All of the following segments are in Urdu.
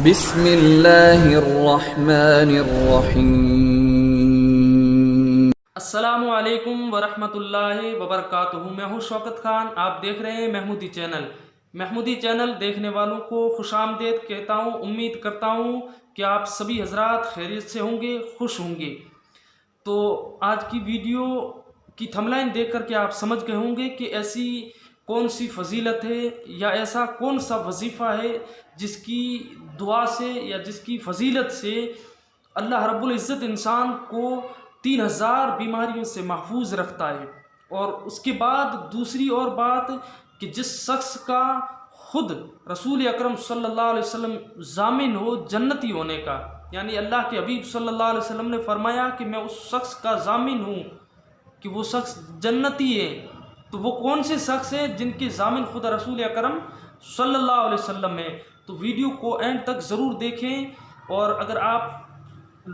بسم اللہ الرحمن الرحیم۔ السلام علیکم ورحمۃ اللہ وبرکاتہ۔ میں ہوں شوکت خان، آپ دیکھ رہے ہیں محمودی چینل۔ محمودی چینل دیکھنے والوں کو خوش آمدید کہتا ہوں۔ امید کرتا ہوں کہ آپ سبھی حضرات خیریت سے ہوں گے، خوش ہوں گے۔ تو آج کی ویڈیو کی تھملائن دیکھ کر کے آپ سمجھ گئے ہوں گے کہ ایسی کون سی فضیلت ہے یا ایسا کون سا وظیفہ ہے جس کی دعا سے یا جس کی فضیلت سے اللہ رب العزت انسان کو 3000 بیماریوں سے محفوظ رکھتا ہے۔ اور اس کے بعد دوسری اور بات کہ جس شخص کا خود رسول اکرم صلی اللہ علیہ وسلم ضامن ہو جنتی ہونے کا، یعنی اللہ کے حبیب صلی اللہ علیہ وسلم نے فرمایا کہ میں اس شخص کا ضامن ہوں کہ وہ شخص جنتی ہے۔ تو وہ کون سے شخص ہیں جن کے ضامن خدا رسول اکرم صلی اللہ علیہ وسلم ہے؟ تو ویڈیو کو اینڈ تک ضرور دیکھیں۔ اور اگر آپ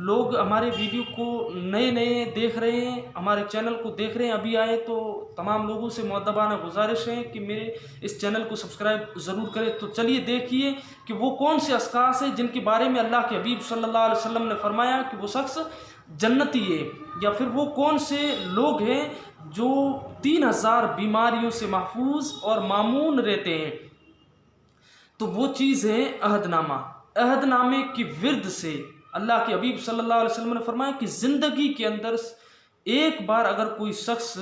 لوگ ہمارے ویڈیو کو نئے دیکھ رہے ہیں، ہمارے چینل کو دیکھ رہے ہیں، ابھی آئے، تو تمام لوگوں سے مؤدبانہ گزارش ہے کہ میرے اس چینل کو سبسکرائب ضرور کریں۔ تو چلیے دیکھیے کہ وہ کون سے اشخاص ہیں جن کے بارے میں اللہ کے حبیب صلی اللہ علیہ وسلم نے فرمایا کہ وہ شخص جنتی ہے، یا پھر وہ کون سے لوگ ہیں جو 3000 بیماریوں سے محفوظ اور مامون رہتے ہیں۔ تو وہ چیز ہے عہد نامہ۔ عہد نامے کی ورد سے اللہ کے حبیب صلی اللہ علیہ وسلم نے فرمایا کہ زندگی کے اندر ایک بار اگر کوئی شخص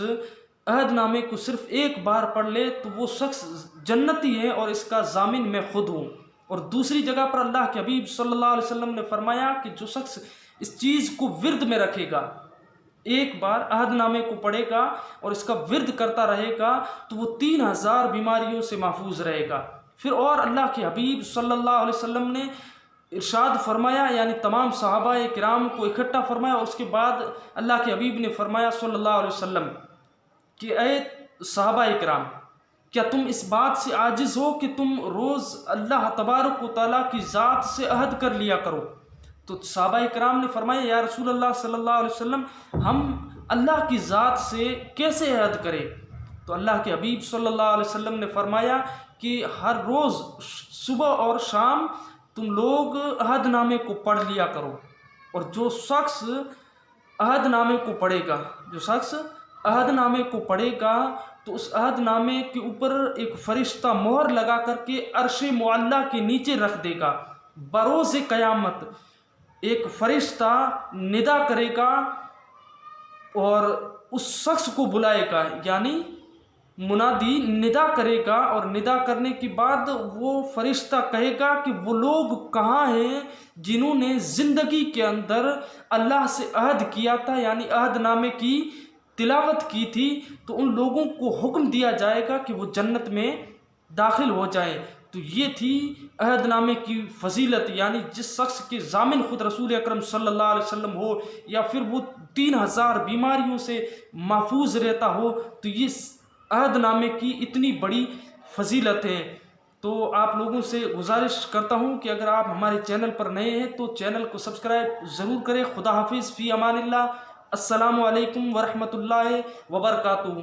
عہد نامے کو صرف ایک بار پڑھ لے تو وہ شخص جنتی ہے، اور اس کا ضامن میں خود ہوں۔ اور دوسری جگہ پر اللہ کے حبیب صلی اللہ علیہ وسلم نے فرمایا کہ جو شخص اس چیز کو ورد میں رکھے گا، ایک بار عہد نامے کو پڑھے گا اور اس کا ورد کرتا رہے گا، تو وہ 3000 بیماریوں سے محفوظ رہے گا۔ پھر اور اللہ کے حبیب صلی اللہ علیہ وسلم نے ارشاد فرمایا، یعنی تمام صحابہ کرام کو اکٹھا فرمایا، اور اس کے بعد اللہ کے حبیب نے فرمایا صلی اللہ علیہ وسلم کہ اے صحابہ کرام، کیا تم اس بات سے عاجز ہو کہ تم روز اللہ تبارک و تعالیٰ کی ذات سے عہد کر لیا کرو؟ تو صحابہ کرام نے فرمایا یا رسول اللہ صلی اللہ علیہ وسلم، ہم اللہ کی ذات سے کیسے عہد کریں؟ تو اللہ کے حبیب صلی اللہ علیہ وسلم نے فرمایا کہ ہر روز صبح اور شام تم لوگ عہد نامے کو پڑھ لیا کرو، اور جو شخص عہد نامے کو پڑھے گا، تو اس عہد نامے کے اوپر ایک فرشتہ مہر لگا کر کے عرش معلیٰ کے نیچے رکھ دے گا۔ بروز قیامت ایک فرشتہ ندا کرے گا اور اس شخص کو بلائے گا، یعنی منادی ندا کرے گا، اور ندا کرنے کے بعد وہ فرشتہ کہے گا کہ وہ لوگ کہاں ہیں جنہوں نے زندگی کے اندر اللہ سے عہد کیا تھا، یعنی عہد نامے کی تلاوت کی تھی۔ تو ان لوگوں کو حکم دیا جائے گا کہ وہ جنت میں داخل ہو جائیں۔ تو یہ تھی عہد نامے کی فضیلت، یعنی جس شخص کے ضامن خود رسول اکرم صلی اللہ علیہ وسلم ہو، یا پھر وہ 3000 بیماریوں سے محفوظ رہتا ہو، تو یہ عہد نامے کی اتنی بڑی فضیلت ہے۔ تو آپ لوگوں سے گزارش کرتا ہوں کہ اگر آپ ہمارے چینل پر نئے ہیں تو چینل کو سبسکرائب ضرور کریں۔ خدا حافظ، فی امان اللہ، السلام علیکم ورحمۃ اللہ وبرکاتہ۔